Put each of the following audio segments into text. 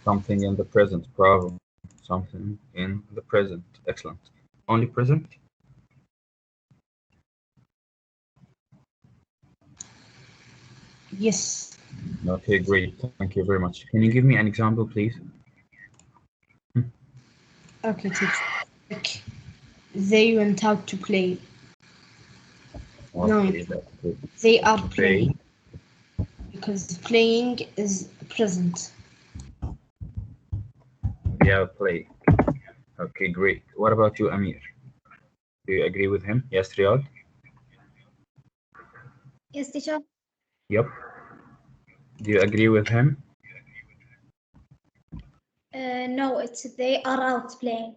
Something in the present. Bravo. Something in the present. Excellent. Only present? Yes. Okay, great. Thank you very much. Can you give me an example, please? Okay, teacher. Like, they went out to play. No, Okay, that's good. they are They, playing. Because playing is present. yeah, play. Okay, great. What about you, Amir? Do you agree with him? Yes, Riyad? Yes, teacher. Yep. Do you agree with him? No, it's they are out playing.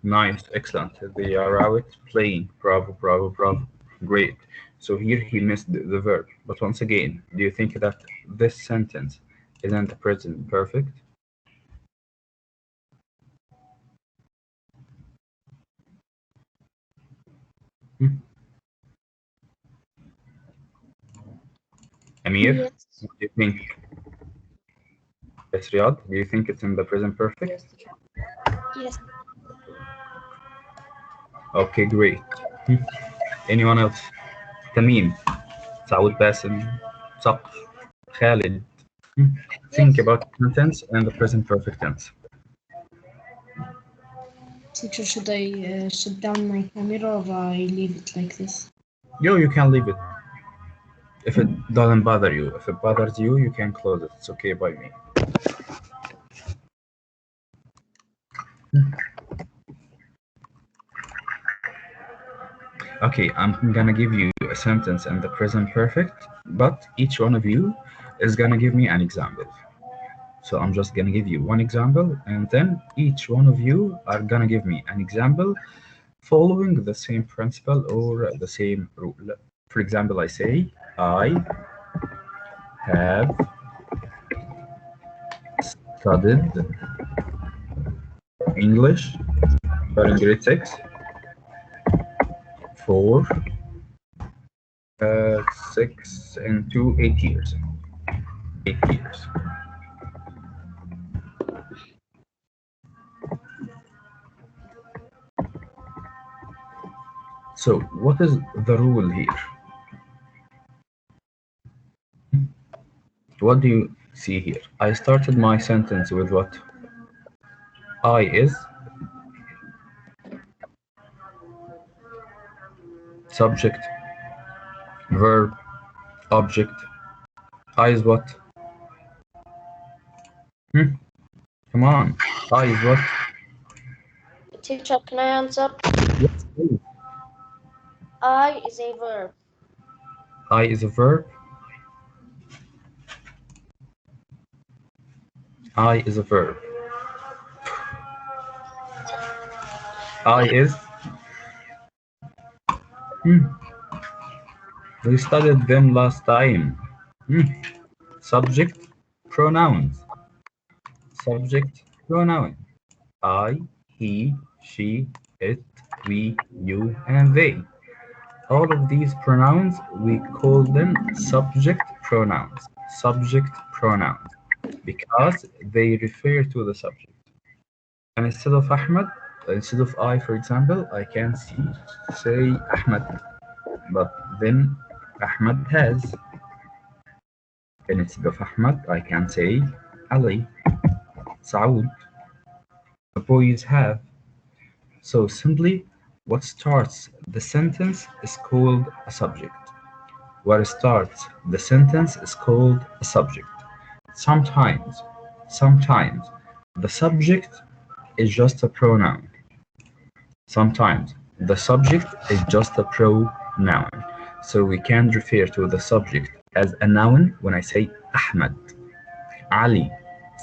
Nice, excellent. They are out playing. Bravo, bravo, bravo. Great. So here he missed the verb. But once again, do you think that this sentence isn't the present perfect? Amir, Yes. what do you think? Yes, Riyad, do you think it's in the present perfect? Yes, teacher. Yes. Okay, great. Anyone else? Tamim, Saud Basim, Saqf, Khalid. Think about the tense and the present perfect tense. Teacher, should I shut down my camera or I leave it like this? You can leave it. If it doesn't bother you. If it bothers you, you can close it. It's okay by me. Okay, I'm gonna give you a sentence in the present perfect, but each one of you is gonna give me an example. So I'm just gonna give you one example, and then each one of you are gonna give me an example following the same principle or the same rule. For example, I say, I have studied English, but in grade 6 for 6 into 8 years. 8 years. So what is the rule here? What do you see here? I started my sentence with what? I is subject, verb, object. I is what? Come on. I is what? Teacher, can I answer? Yes, please. I is a verb. I is a verb. I is a verb. I is. We studied them last time. Subject, pronouns. Subject, pronoun. I, he, she, it, we, you, and they. All of these pronouns, we call them subject pronouns. Subject pronouns. Because they refer to the subject. And instead of Ahmad, instead of I, for example, I can say Ahmad. But then Ahmad has. And instead of Ahmad, I can say Ali, Saud. The boys have. So simply, what starts the sentence is called a subject. What starts the sentence is called a subject. Sometimes, sometimes the subject is just a pronoun. Sometimes the subject is just a pronoun. So we can refer to the subject as a noun when I say Ahmad, Ali,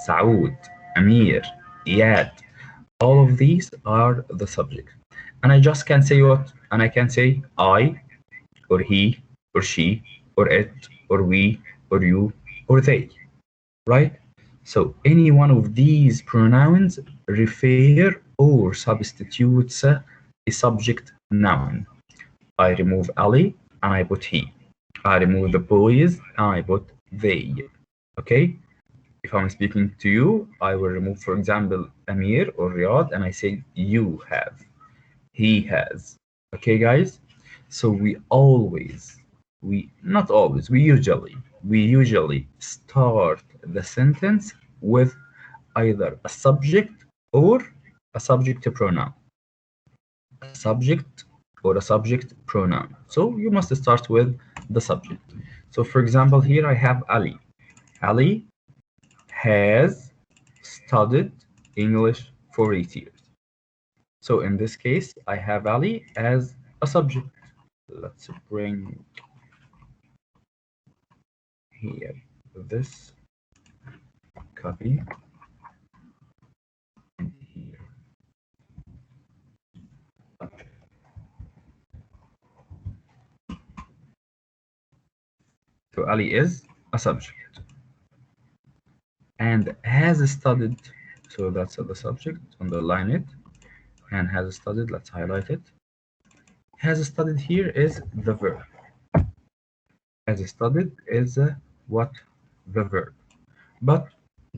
Saud, Amir, Iyad. All of these are the subject. And I just can say what? And I can say I, or he, or she, or it, or we, or you, or they. Right? So any one of these pronouns refer or substitutes a subject noun. I remove Ali and I put he. I remove the boys and I put they. Okay? If I'm speaking to you, I will remove, for example, Amir or Riyad, and I say you have, he has. Okay, guys? So we not always, we usually start the sentence with either a subject or a subject pronoun. A subject or a subject pronoun. So you must start with the subject. So for example, here I have Ali. Ali has studied English for 8 years. So in this case, I have Ali as a subject. Let's bring here this copy and here. So Ali is a subject and has studied. So that's the subject. Underline it. And has studied. Let's highlight it. Has studied here is the verb. Has studied is what? The verb. But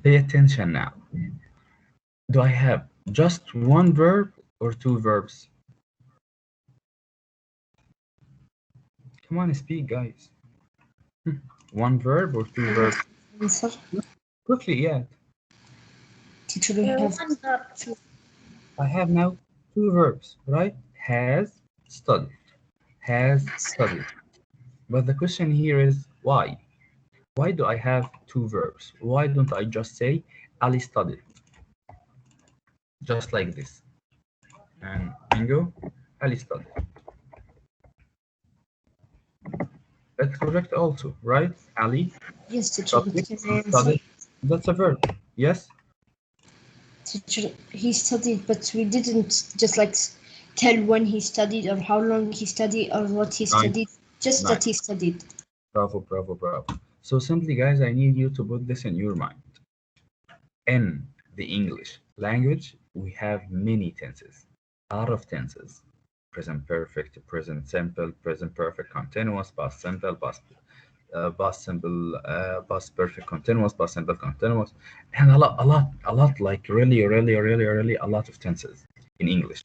pay attention now. Do I have just one verb or two verbs? Come on, speak, guys. One verb or two verbs? Answer. Quickly, yeah. Teacher, we have one verb. I have now two verbs, right? Has studied. Has studied. But the question here is why? Why do I have two verbs? Why don't I just say Ali studied? Just like this. And bingo, Ali studied. That's correct also, right? Ali yes, teacher. But subject, can I answer? studied. That's a verb. Yes? Teacher, he studied, but we didn't just like tell when he studied or how long he studied or what he Nice. studied. Just Nice. that he studied. Bravo, bravo, bravo. So simply, guys, I need you to put this in your mind. In the English language, we have many tenses, a lot of tenses. Present perfect, present simple, present perfect continuous, past simple, past simple, past perfect continuous, past simple continuous, and a lot, like really, a lot of tenses in English.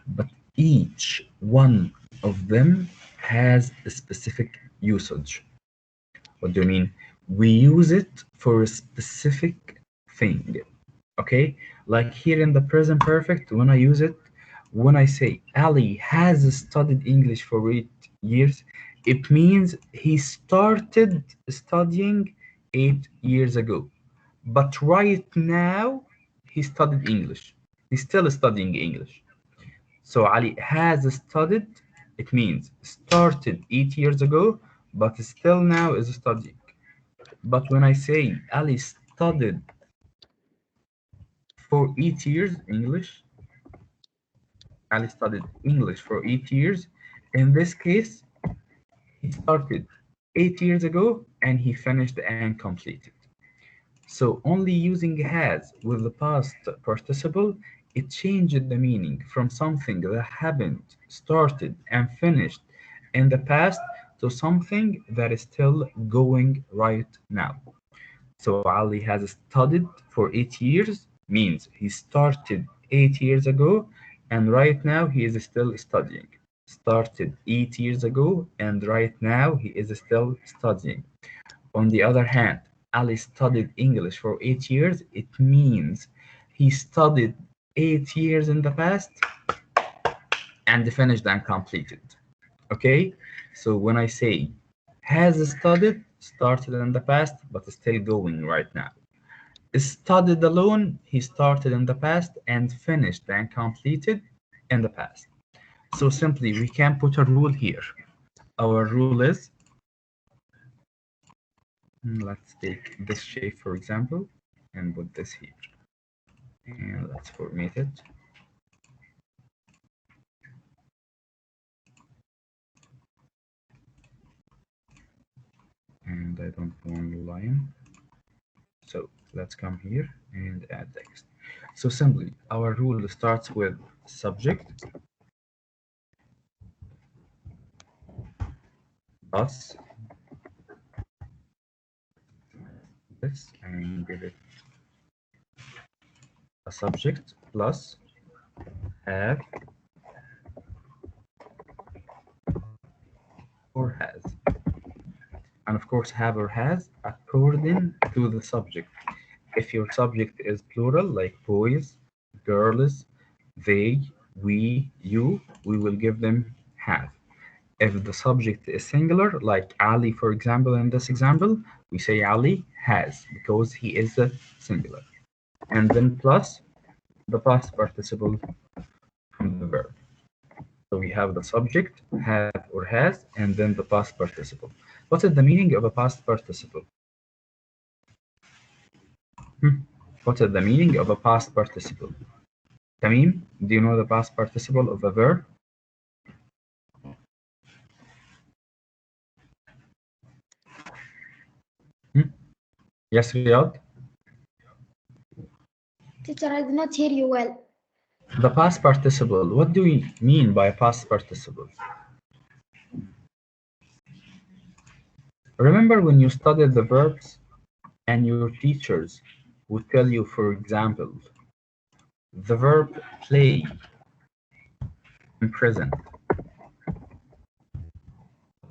But each one of them has a specific usage. What do you mean? We use it for a specific thing. Okay? Like here in the present perfect, when I use it, when I say Ali has studied English for 8 years, it means he started studying 8 years ago. But right now, he studied English. He's still studying English. So Ali has studied, it means started 8 years ago, but still now is studying. But when I say Ali studied for 8 years English, Ali studied English for 8 years. In this case, he started 8 years ago and he finished and completed. So only using has with the past participle, it changed the meaning from something that happened, started, and finished in the past to something that is still going right now. So Ali has studied for 8 years, means he started 8 years ago, and right now he is still studying. Started 8 years ago, and right now he is still studying. On the other hand, Ali studied English for 8 years. It means he studied 8 years in the past and finished and completed. Okay? So when I say has studied, started in the past, but still going right now. Studied alone, he started in the past and finished and completed in the past. So simply, we can put a rule here. Our rule is, let's take this shape for example, and put this here. And let's format it. And I don't want a line. So let's come here and add text. So simply, our rule starts with subject plus this and give it a subject plus have or has. And of course, have or has according to the subject. If your subject is plural, like boys, girls, they, we, you, we will give them have. If the subject is singular, like Ali, for example, in this example, we say Ali has because he is a singular. And then plus the past participle from the verb. So we have the subject, have or has, and then the past participle. What is the meaning of a past participle? What is the meaning of a past participle? Tamim, do you know the past participle of a verb? Yes, Riyad? Teacher, I did not hear you well. The past participle, what do we mean by past participle? Remember when you studied the verbs and your teachers would tell you, for example, the verb play in present.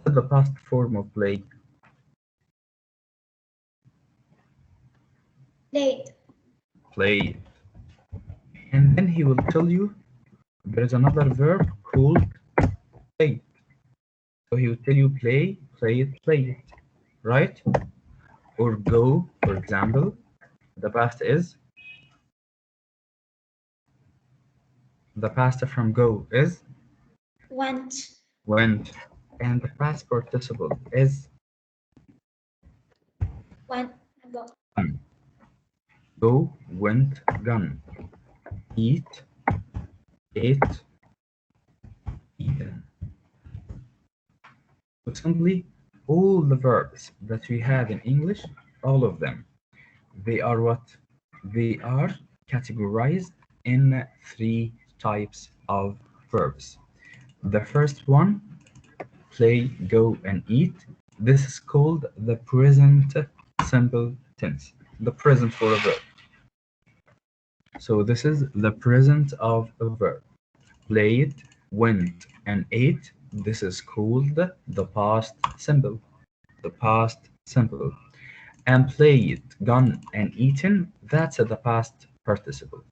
What's the past form of play? Played. Played. And then he will tell you there is another verb called play. So he will tell you play, play it, play it, right? Or go, for example, the past is, the past from go is Went. went, and the past participle is Went. Go. gone. Go, went, gone. Eat, ate, eaten. So simply, all the verbs that we have in English, all of them, they are what? They are categorized in three types of verbs. The first one, play, go, and eat. This is called the present simple tense, the present for a verb. So this is the present of a verb. Played, went, and ate. This is called the past simple. The past simple. And played, gone, and eaten, that's the past participle.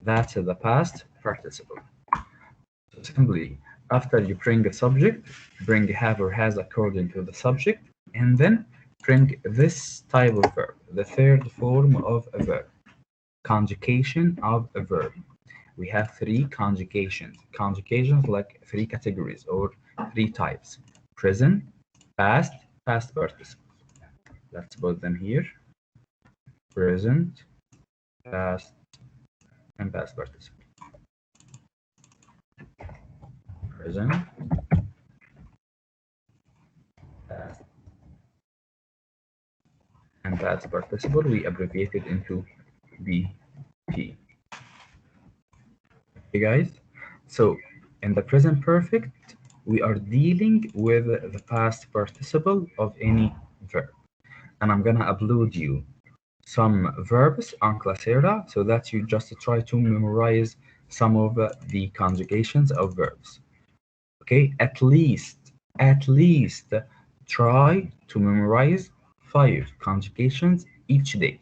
That's the past participle. So simply, after you bring a subject, bring have or has according to the subject, and then bring this type of verb, the third form of a verb, conjugation of a verb. We have three conjugations. Conjugations like three categories or three types: present, past, past participle. Let's put them here: present, past, and past participle. Present, past, and past participle. We abbreviate it into BP. Okay, guys. So in the present perfect, we are dealing with the past participle of any verb. And I'm gonna upload you some verbs on Classera so that you just try to memorize some of the conjugations of verbs. Okay, at least try to memorize 5 conjugations each day.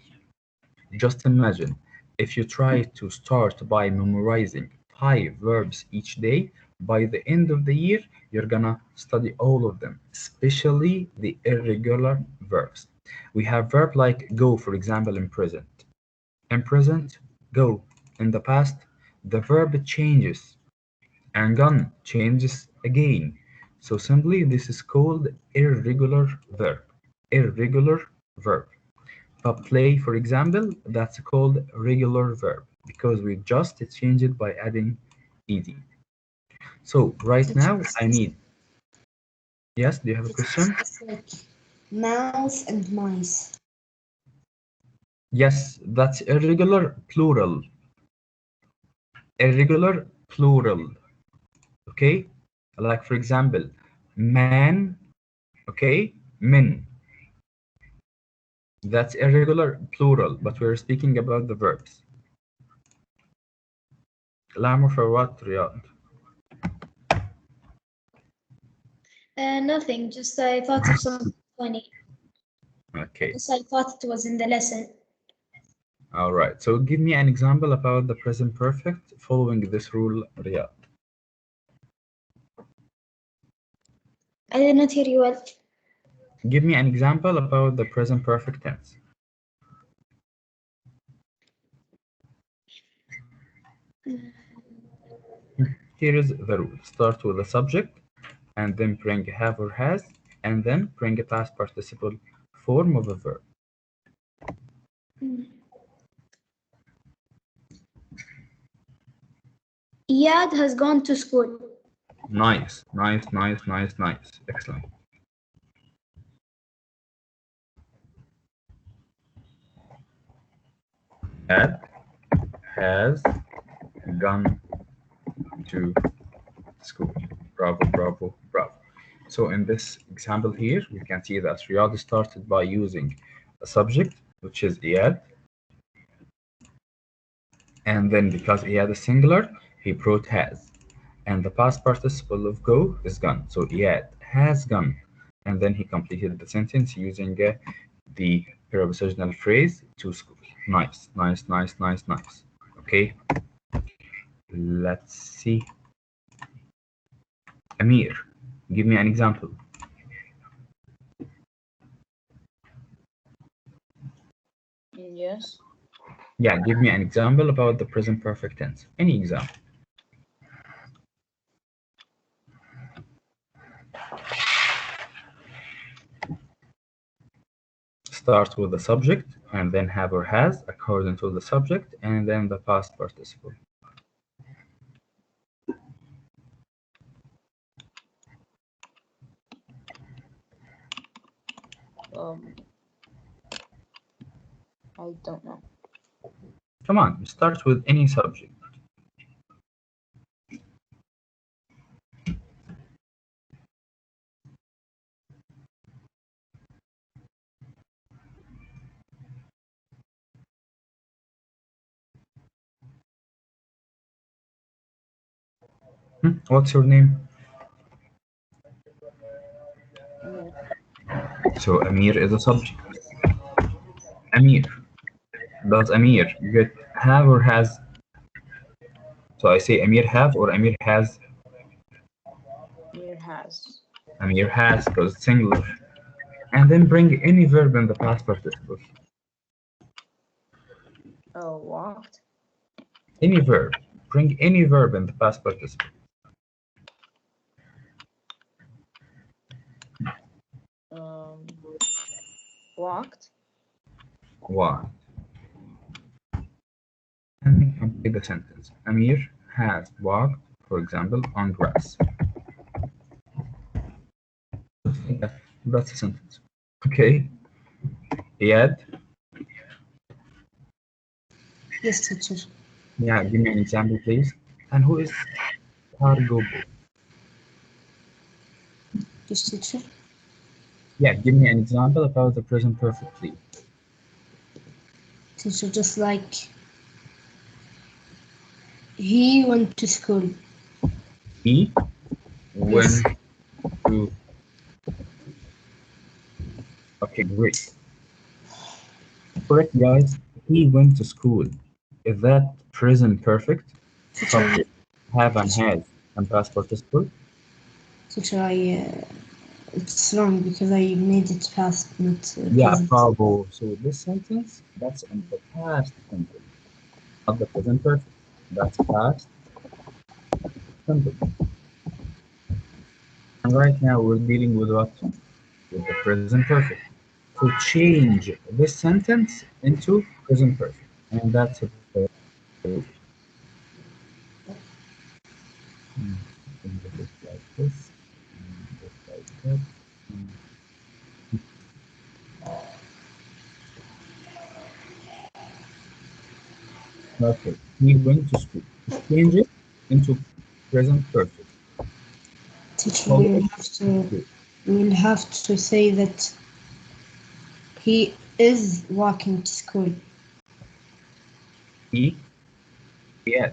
Just imagine if you try to start by memorizing 5 verbs each day, by the end of the year, you're gonna study all of them, especially the irregular verbs. We have verb like go, for example, in present. In present, go. In the past, the verb changes, and gone changes again. So simply, this is called irregular verb. Irregular verb. But play, for example, that's called regular verb because we just change it by adding ed. So right now, I need. Yes, do you have a question? It's like mouse and mice. Yes, that's irregular plural. Irregular plural. Okay, like for example, man. Okay, men. That's irregular plural, but we're speaking about the verbs. لعمه for what, Riyad? Nothing. Just I thought of something funny. Okay. Just I thought it was in the lesson. All right. So give me an example about the present perfect following this rule, Riyad. I did not hear you well. Give me an example about the present perfect tense. Here is the rule. Start with the subject and then bring have or has and then bring a past participle form of a verb. Iyad has gone to school. Nice, nice, nice, nice, nice. Excellent. Ed has gone to school. Bravo, bravo, bravo. So in this example here, we can see that Riyad started by using a subject, which is Iyad. And then because Iyad is singular, he brought has. And the past participle of go is gone. So Iyad has gone. And then he completed the sentence using the prepositional phrase to school. Nice, nice, nice, nice, nice. Okay, let's see. Amir, give me an example. Yes. Yeah, give me an example about the present perfect tense. Any example. Start with the subject and then have or has according to the subject and then the past participle. I don't know. Come on, start with any subject. What's your name? Amir. So Amir is a subject. Amir. Does Amir get have or has? So I say Amir have or Amir has? Amir has. Amir has because it's singular. And then bring any verb in the past participle. Walked. Any verb. Bring any verb in the past participle. Walked. Why? And then complete the sentence. Amir has walked, for example, on grass. That's the sentence. Okay. Iyad? Yes, teacher. Yeah, give me an example, please. And who is Targobo? Yes, teacher. Yeah, give me an example about the present perfect, please. Teacher, just like he went to school. He went to. Okay, great. Correct, guys. He went to school. Is that present perfect? Teacher, Subject, have and has, and past participle? teacher, it's wrong because I made it past, not Yeah, present. bravo. So this sentence, that's in the past simple, not the present perfect. That's past simple. And right now we're dealing with what? With the present perfect. To change this sentence into present perfect. And that's it. Just like this, and just like that. Okay, he went to school. Change it into present perfect. Teacher, Follow we it. will have to say that he is walking to school. He, yeah.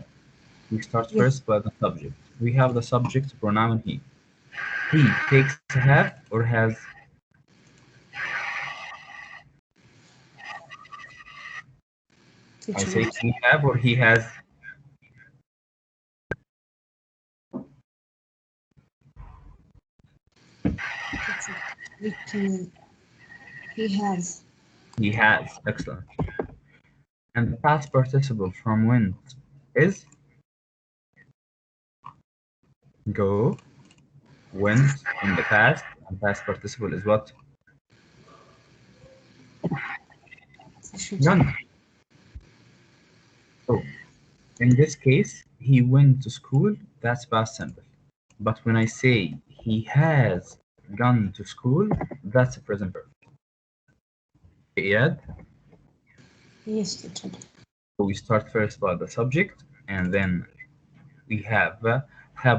We start Yes. first by the subject. We have the subject pronoun he. He takes have or has. I Teacher, say he have or he has. we can, he has. He has. Excellent. And the past participle from went is go, went in the past, and past participle is what? Teacher, Gone. So in this case, he went to school, that's past simple. But when I say he has gone to school, that's a present perfect. Yeah. yes, teacher. So we start first by the subject, and then we have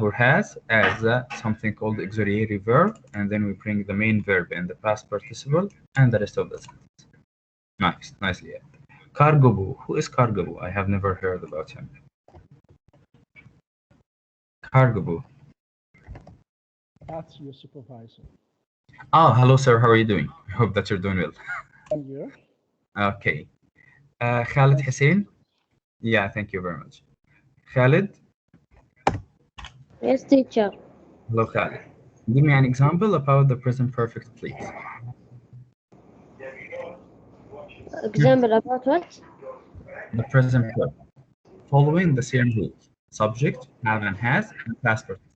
or has as something called auxiliary verb, and then we bring the main verb in the past participle and the rest of the sentence. Nice, nicely. Yeah. Cargobu. Who is Cargobu? I have never heard about him. Cargobu. That's your supervisor. Oh, hello, sir. How are you doing? I hope that you're doing well. And you? Okay. Khalid Hussein. Yeah, thank you very much. Khalid. Yes, teacher. Hello, Khalid. Give me an example about the present perfect, please. Example about what? The present perfect. Following the same rules. Subject, have and has, and past participle.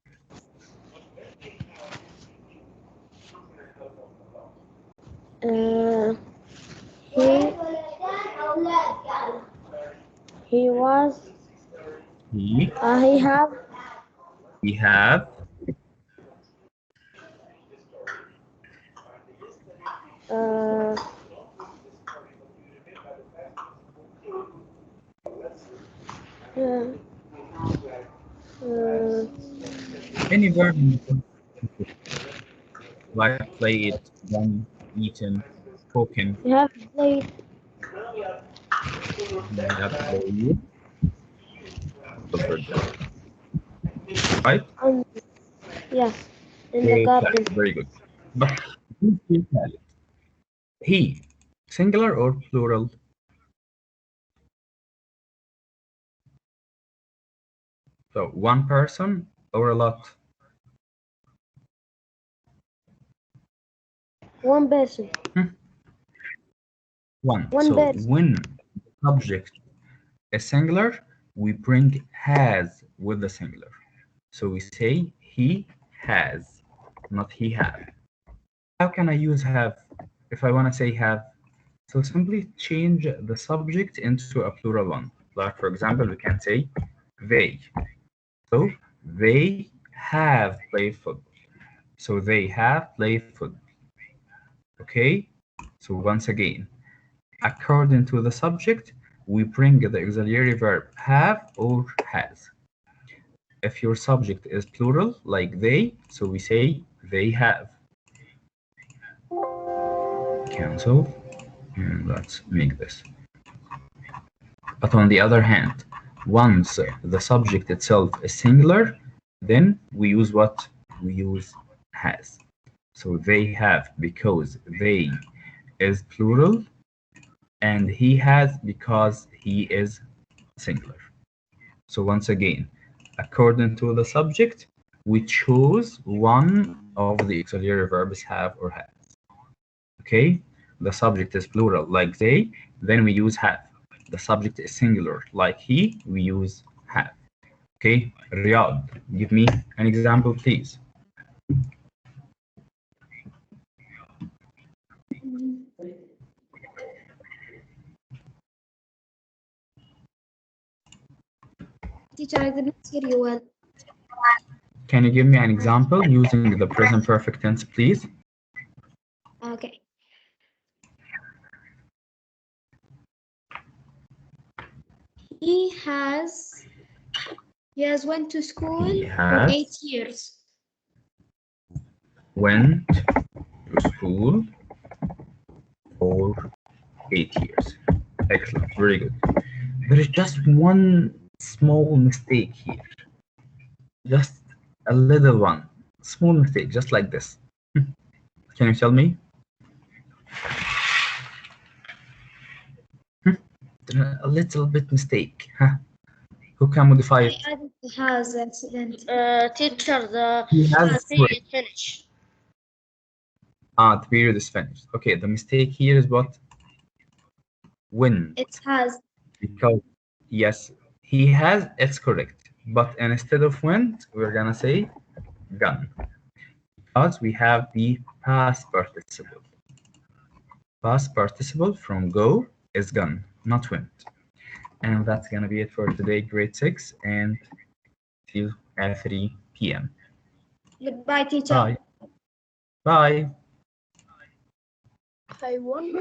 He he was He, he have we have, uh, uh, uh, any verb in the present perfect, like played, done, eaten, spoken. he have played We have played, for example. Right? yes in the Okay, garden. very good. But who's he, Khalid? He, singular or plural? So one person or a lot? One person. One. One So person. when the subject is singular, we bring has with the singular. So we say he has, not he have. How can I use have if I want to say have? So simply change the subject into a plural one. Like for example, we can say they. So they have played football. So they have played football. Okay? So once again, according to the subject, we bring the auxiliary verb have or has. If your subject is plural, like they, so we say they have. Cancel. And let's make this. But on the other hand, once the subject itself is singular, then we use what? We use has. So they have because they is plural, and he has because he is singular. So once again, according to the subject, we choose one of the auxiliary verbs have or has. Okay? The subject is plural like they, then we use have. The subject is singular like he, we use have. Okay? Riyadh, give me an example, please. Teacher, I did not hear you well. Can you give me an example using the present perfect tense, please? Okay. He has went to school He for has 8 years. went to school for 8 years. Excellent, very good. There is just one small mistake here. Just a little one. Small mistake, just like this. Can you tell me? A little bit mistake. Huh? Who can modify it? I added has accident. Teacher, the He has period finish. the period is finished. Okay, the mistake here is what? When. It has. Because yes, he has, it's correct. But instead of went, we're gonna say gone. Because we have the past participle. Past participle from go is gone, not went. And that's gonna be it for today, grade 6, and see you at 3 p.m. Goodbye, teacher. Bye. Bye. I won.